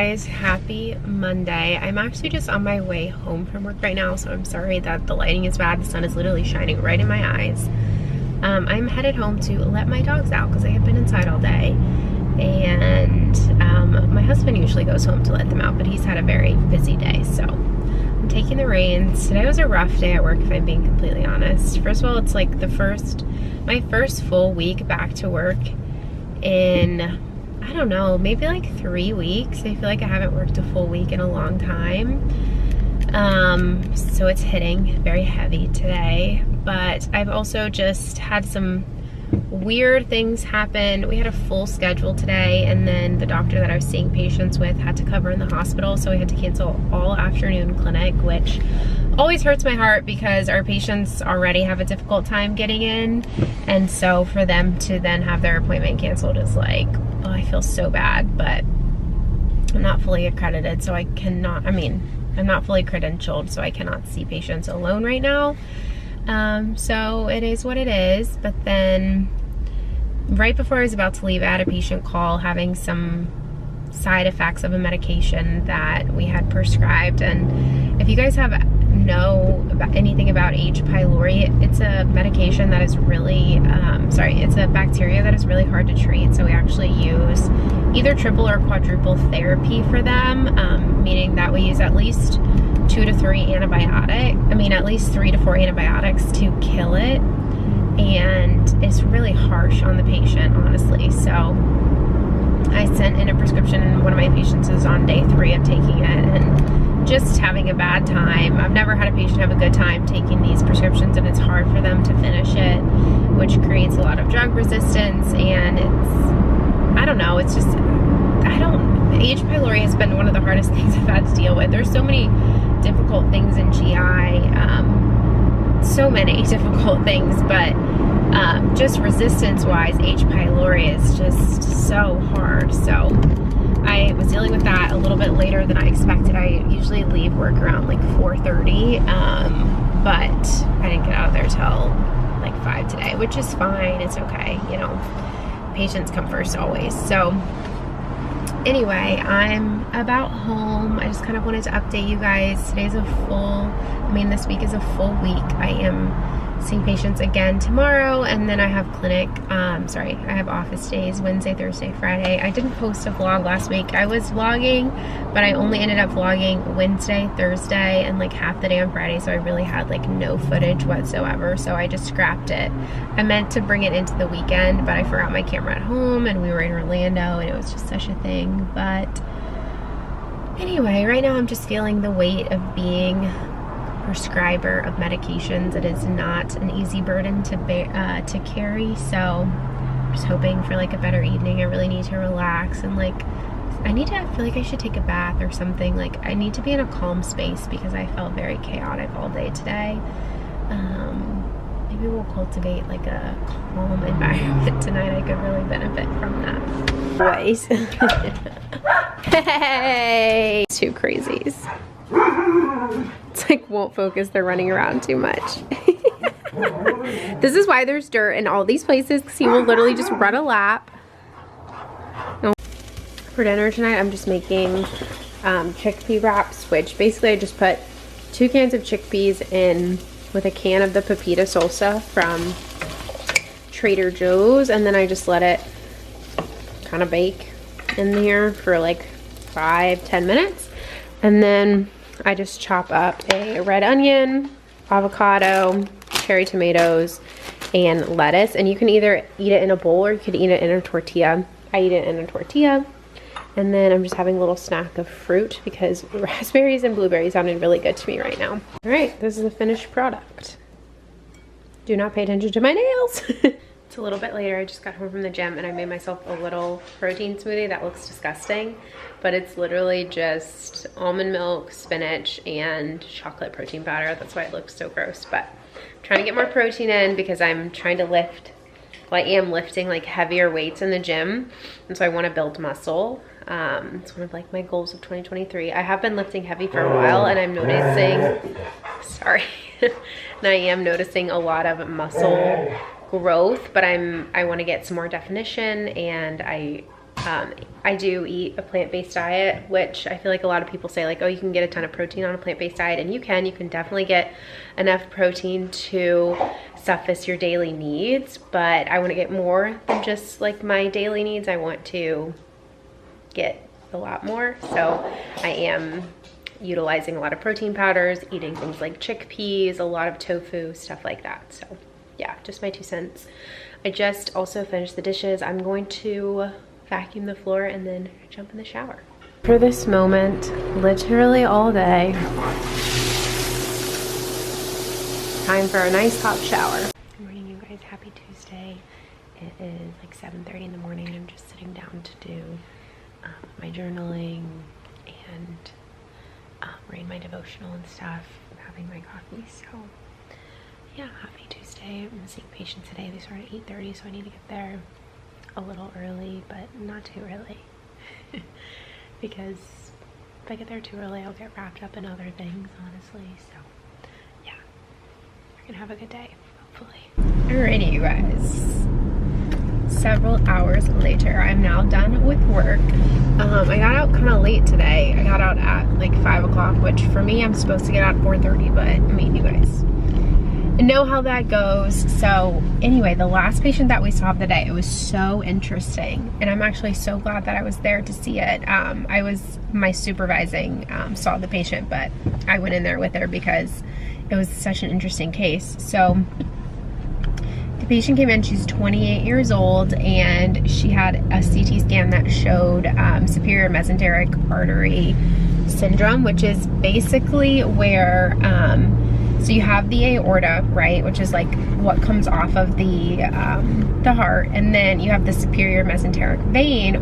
guys, happy Monday. I'm actually just on my way home from work right now, so I'm sorry that the lighting is bad. The sun is literally shining right in my eyes. I'm headed home to let my dogs out because they have been inside all day, and my husband usually goes home to let them out, but he's had a very busy day, so I'm taking the reins. Today was a rough day at work, if I'm being completely honest. First of all, it's like my first full week back to work in, I don't know, maybe like 3 weeks. I feel like I haven't worked a full week in a long time. So it's hitting very heavy today, but I've also just had some weird things happen. We had a full schedule today, and then the doctor that I was seeing patients with had to cover in the hospital, so we had to cancel all afternoon clinic, which always hurts my heart because our patients already have a difficult time getting in, and so for them to then have their appointment canceled is like, oh, I feel so bad. But I'm not fully accredited, so I cannot, I'm not fully credentialed, so I cannot see patients alone right now. So it is what it is. But then right before I was about to leave, I had a patient call having some side effects of a medication that we had prescribed. And if you guys know about anything about H. pylori, it's a medication that is really, it's a bacteria that is really hard to treat. So we actually use either triple or quadruple therapy for them, meaning that we use at least 2 to 3 at least 3 to 4 antibiotics to kill it. And it's really harsh on the patient, honestly. So I sent in a prescription, and one of my patients is on day 3 of taking it and just having a bad time. I've never had a patient have a good time taking these prescriptions, and it's hard for them to finish it, which creates a lot of drug resistance. And I don't know, it's just, H. pylori has been one of the hardest things I've had to deal with. There's so many difficult things in GI, so many difficult things, but just resistance-wise, H. pylori is just so hard. So I was dealing with that a little bit later than I expected. I usually leave work around like 4:30, but I didn't get out of there till like 5 today, which is fine. It's okay, you know, patients come first always. So anyway, I'm about home. I just kind of wanted to update you guys. This week is a full week. I am seeing patients again tomorrow, and then I have clinic, I have office days Wednesday, Thursday, Friday. I didn't post a vlog last week. I was vlogging, but I only ended up vlogging Wednesday, Thursday, and like half the day on Friday, so I really had like no footage whatsoever, so I just scrapped it. I meant to bring it into the weekend, but I forgot my camera at home, and we were in Orlando, and it was just such a thing. But anyway, right now I'm just feeling the weight of being prescriber of medications. It is not an easy burden to bear, to carry, so I'm just hoping for like a better evening. I really need to relax, and like I feel like I should take a bath or something. Like I need to be in a calm space because I felt very chaotic all day today. Maybe we'll cultivate like a calm environment tonight. I could really benefit from that. Boys. Hey, 2 crazies. It's like won't focus, they're running around too much. This is why there's dirt in all these places, because he will literally just run a lap. No. For dinner tonight, I'm just making chickpea wraps, which basically I just put 2 cans of chickpeas in with a can of the pepita salsa from Trader Joe's, and then I just let it kind of bake in there for like 5-10 minutes, and then I just chop up a red onion, avocado, cherry tomatoes, and lettuce. And you can either eat it in a bowl or you could eat it in a tortilla. I eat it in a tortilla. And then I'm just having a little snack of fruit because raspberries and blueberries sounded really good to me right now. All right, this is the finished product. Do not pay attention to my nails. It's a little bit later. I just got home from the gym and I made myself a little protein smoothie that looks disgusting, but it's literally just almond milk, spinach, and chocolate protein powder. That's why it looks so gross, but I'm trying to get more protein in because I'm trying to lift. Well, I am lifting like heavier weights in the gym, and so I want to build muscle. It's one of like my goals of 2023. I have been lifting heavy for a while, and I'm noticing, sorry, and I am noticing a lot of muscle growth, but I want to get some more definition, and I I do eat a plant-based diet, which I feel like a lot of people say like, oh, you can get a ton of protein on a plant-based diet, and you can definitely get enough protein to suffice your daily needs, but I want to get more than just like my daily needs. I want to get a lot more, so I am utilizing a lot of protein powders, eating things like chickpeas, a lot of tofu, stuff like that. So yeah, just my 2 cents. I just also finished the dishes. I'm going to vacuum the floor and then jump in the shower. For this moment, literally all day, time for a nice hot shower. Good morning, you guys. Happy Tuesday. It is like 7:30 in the morning. I'm just sitting down to do my journaling and read my devotional and stuff. I'm having my coffee, so yeah, happy Tuesday. I'm seeing patients today. They start at 8:30, so I need to get there a little early, but not too early because if I get there too early, I'll get wrapped up in other things, honestly. So yeah, we're gonna have a good day, hopefully. Alrighty, you guys. Several hours later, I'm now done with work. I got out kind of late today. I got out at like 5 o'clock, which for me, I'm supposed to get out at 4:30, but I mean, you guys know how that goes. So anyway, the last patient that we saw of the day, it was so interesting, and I'm actually so glad that I was there to see it. My supervising saw the patient, but I went in there with her because it was such an interesting case. So the patient came in, she's 28 years old, and she had a CT scan that showed superior mesenteric artery syndrome, which is basically where so you have the aorta, right, which is like what comes off of the heart, and then you have the superior mesenteric vein,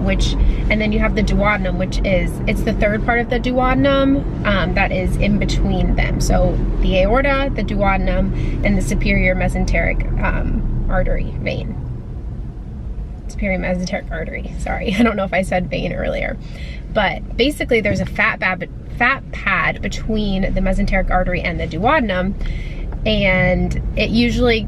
and then you have the duodenum, which is, it's the third part of the duodenum that is in between them. So the aorta, the duodenum, and the superior mesenteric artery vein. Superior mesenteric artery, sorry. I don't know if I said vein earlier. But basically there's a fat pad between the mesenteric artery and the duodenum, and it usually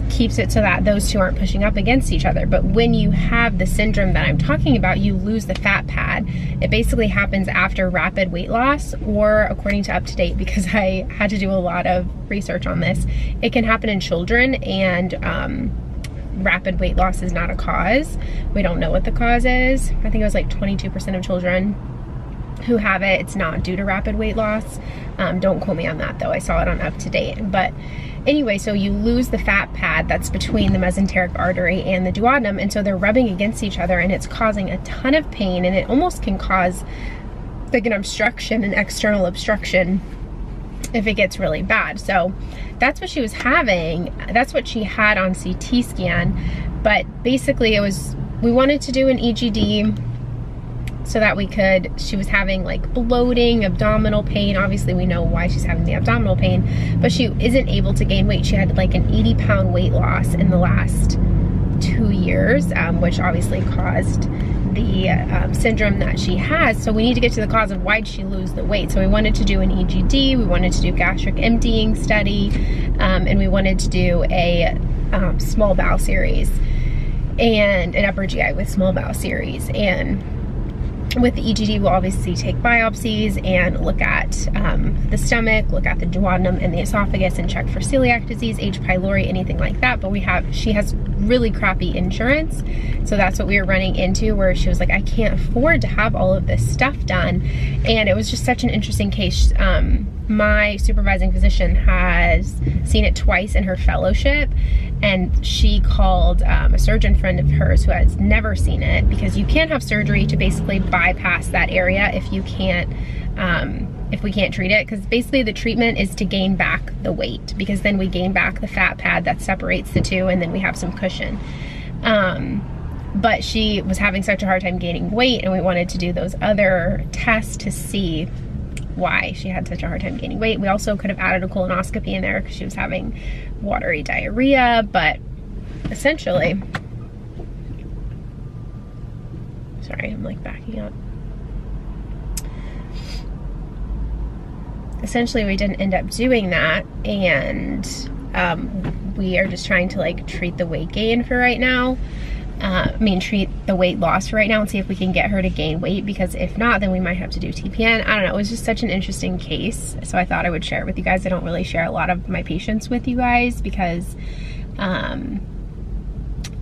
keeps it so that those two aren't pushing up against each other. But when you have the syndrome that I'm talking about, you lose the fat pad. It basically happens after rapid weight loss, or according to Up to Date, because I had to do a lot of research on this, it can happen in children, and rapid weight loss is not a cause. We don't know what the cause is. I think it was like 22% of children who have it, it's not due to rapid weight loss. Don't quote me on that though, I saw it on Up to Date. But anyway, so you lose the fat pad that's between the mesenteric artery and the duodenum, and so they're rubbing against each other, and it's causing a ton of pain, and it almost can cause like an obstruction, an external obstruction, if it gets really bad. So that's what she was having. That's what she had on CT scan. But basically we wanted to do an EGD so that she was having like bloating, abdominal pain. Obviously we know why she's having the abdominal pain, but she isn't able to gain weight. She had like an 80-pound weight loss in the last 2 years, which obviously caused the syndrome that she has. So we need to get to the cause of why did she lose the weight. So we wanted to do an EGD, we wanted to do gastric emptying study, and we wanted to do a small bowel series and an upper GI with small bowel series. And with the EGD, we'll obviously take biopsies and look at the stomach, look at the duodenum and the esophagus, and check for celiac disease, H. pylori, anything like that. But she has really crappy insurance, so that's what we were running into, where she was like, I can't afford to have all of this stuff done. And it was just such an interesting case. My supervising physician has seen it twice in her fellowship, and she called a surgeon friend of hers who has never seen it, because you can't have surgery to basically bypass that area if you can't, if we can't treat it, because basically the treatment is to gain back the weight, because then we gain back the fat pad that separates the two, and then we have some cushion. But she was having such a hard time gaining weight, and we wanted to do those other tests to see why she had such a hard time gaining weight. We also could have added a colonoscopy in there because she was having watery diarrhea, but essentially, sorry, I'm like backing up. Essentially, we didn't end up doing that, and we are just trying to like treat the weight gain for right now. treat the weight loss for right now and see if we can get her to gain weight, because if not, then we might have to do TPN. I don't know, it was just such an interesting case, so I thought I would share it with you guys. I don't really share a lot of my patients with you guys because I'm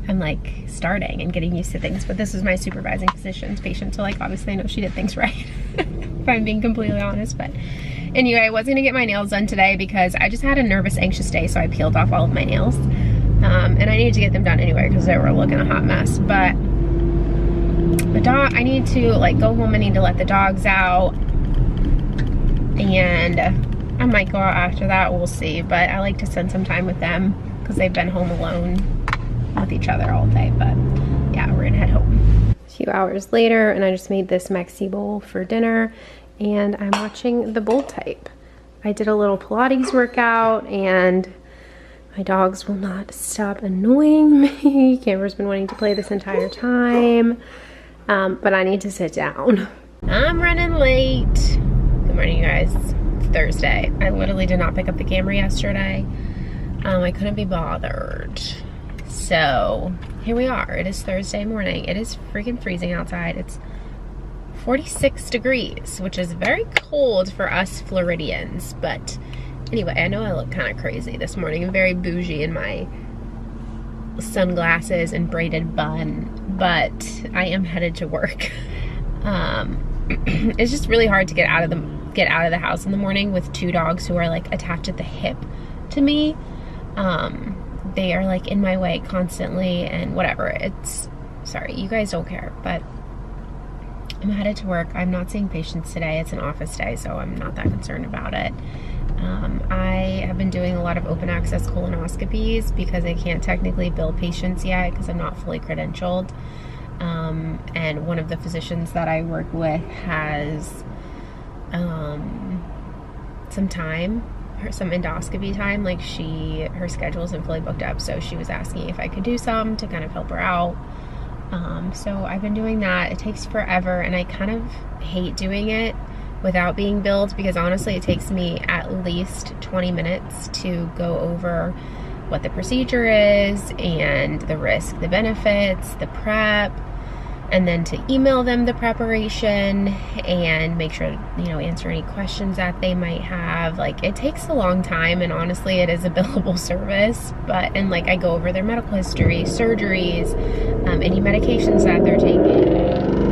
like starting and getting used to things, but this was my supervising physician's patient, so like obviously I know she did things right if I'm being completely honest. But anyway, I was gonna get my nails done today because I just had a nervous, anxious day, so I peeled off all of my nails. And I needed to get them done anyway because they were looking a hot mess. But the dog, I need to like go home, I need to let the dogs out, and I might go out after that, we'll see. But I like to spend some time with them because they've been home alone with each other all day. But yeah, we're gonna head home. A few hours later, and I just made this Mexi bowl for dinner, and I'm watching the Bold Type. I did a little Pilates workout, and my dogs will not stop annoying me. Camper's been wanting to play this entire time, but I need to sit down. I'm running late. Good morning, you guys. It's Thursday. I literally did not pick up the camera yesterday. I couldn't be bothered. So here we are. It is Thursday morning. It is freaking freezing outside. It's 46 degrees, which is very cold for us Floridians, but anyway, I know I look kind of crazy this morning. I'm very bougie in my sunglasses and braided bun, but I am headed to work. It's just really hard to get out of the house in the morning with two dogs who are like attached at the hip to me. They are like in my way constantly and whatever. It's, sorry, you guys don't care, but I'm headed to work. I'm not seeing patients today. It's an office day, so I'm not that concerned about it. I have been doing a lot of open access colonoscopies because I can't technically bill patients yet because I'm not fully credentialed. And one of the physicians that I work with has some time, some endoscopy time, like her schedule isn't fully booked up, so she was asking if I could do some to kind of help her out. So I've been doing that. It takes forever, and I kind of hate doing it without being billed because honestly it takes me at least 20 minutes to go over what the procedure is and the risk, the benefits, the prep, and then to email them the preparation and make sure, you know, answer any questions that they might have. Like, it takes a long time, and honestly it is a billable service, but, and like I go over their medical history, surgeries, any medications that they're taking.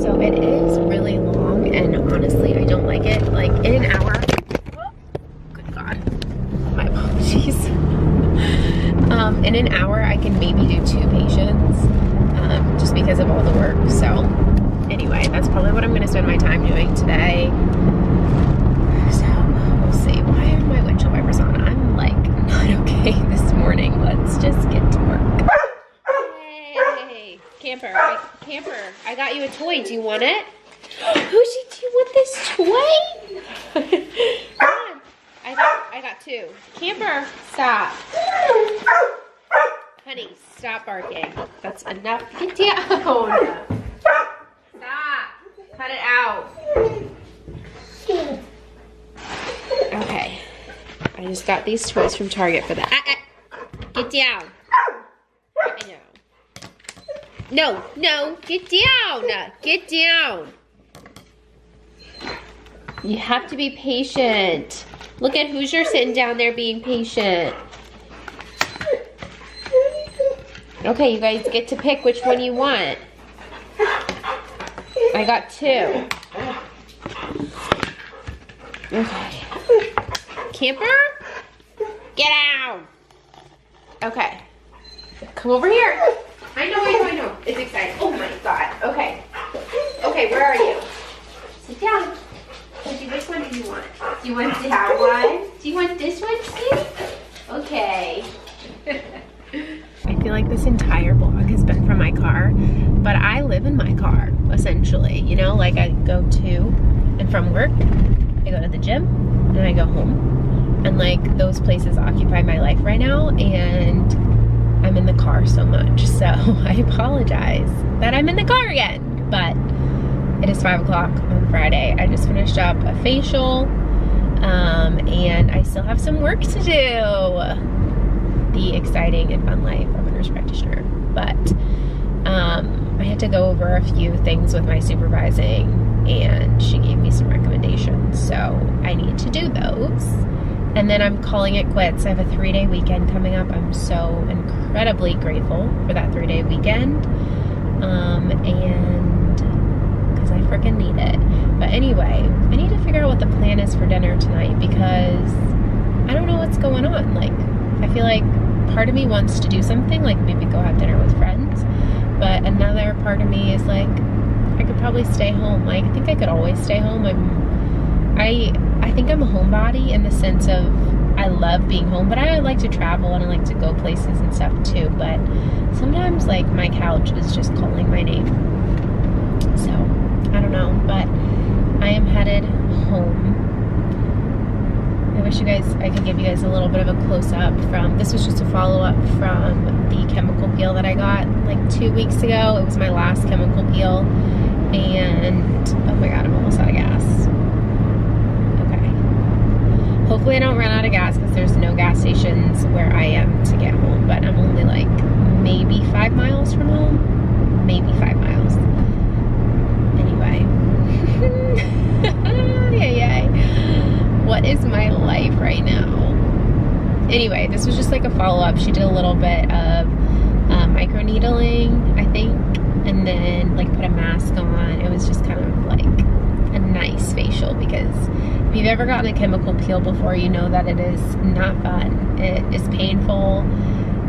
So it is really long, and honestly I don't like it. Like in an hour, oh, good God, my apologies. In an hour I can maybe do 2 patients, just because of all the work. So anyway, that's probably what I'm going to spend my time doing today. So we'll see. Why are my windshield wipers on? I'm like not okay this morning. Let's just get to work. Hey, Camper, I got you a toy. Do you want it? Do you want this toy? Come on. I got 2. Camper, stop. Honey, stop barking. That's enough. Get down. Stop. Cut it out. Okay. I just got these toys from Target for that. Get down. No, get down. Get down. You have to be patient. Look at Hoosier sitting down there being patient. Okay, you guys get to pick which one you want. I got 2. Okay. Camper? Get out! Okay. Come over here. I know. It's exciting. Oh my God. Okay. Okay, where are you? Sit down. Which one do you want? Do you want that one? Do you want this one too? Okay. I feel like this entire vlog has been from my car, but I live in my car, essentially. You know, like I go to and from work, I go to the gym, and I go home. And like those places occupy my life right now, and I'm in the car so much. So I apologize that I'm in the car again, but it is 5 o'clock on Friday. I just finished up a facial, and I still have some work to do. The exciting and fun life of a nurse practitioner. but I had to go over a few things with my supervising, and she gave me some recommendations, so I need to do those. And then I'm calling it quits. I have a 3-day weekend coming up. I'm so incredibly grateful for that 3-day weekend, and because I freaking need it. But anyway, I need to figure out what the plan is for dinner tonight, because I don't know what's going on. Like, I feel like part of me wants to do something, like maybe go have dinner with friends, but another part of me is like, I could probably stay home. Like, I think I could always stay home. I think I'm a homebody in the sense of I love being home, but I like to travel and I like to go places and stuff too. But sometimes, like, my couch is just calling my name. So, I don't know, but I am headed home. I wish I could give you guys a little bit of a close-up from, this was just a follow-up from the chemical peel that I got like 2 weeks ago. It was my last chemical peel, and oh my god, I'm almost out of gas. Okay. Hopefully I don't run out of gas, because there's no gas stations where I am to get home, but I'm only like maybe 5 miles from home. Maybe 5 miles. Anyway. Yay. What is my life right now? Anyway, this was just like a follow-up. She did a little bit of micro needling, I think, and then like put a mask on. It was just kind of like a nice facial, because if you've ever gotten a chemical peel before, you know that it is not fun. It is painful,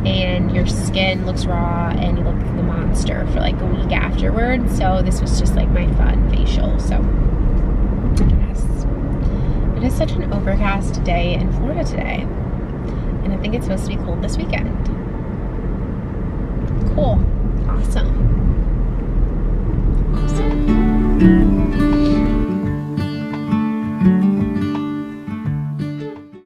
and your skin looks raw, and you look like a monster for like a week afterwards. So this was just like my fun facial. So yes. It is such an overcast day in Florida today, and I think it's supposed to be cold this weekend. Cool.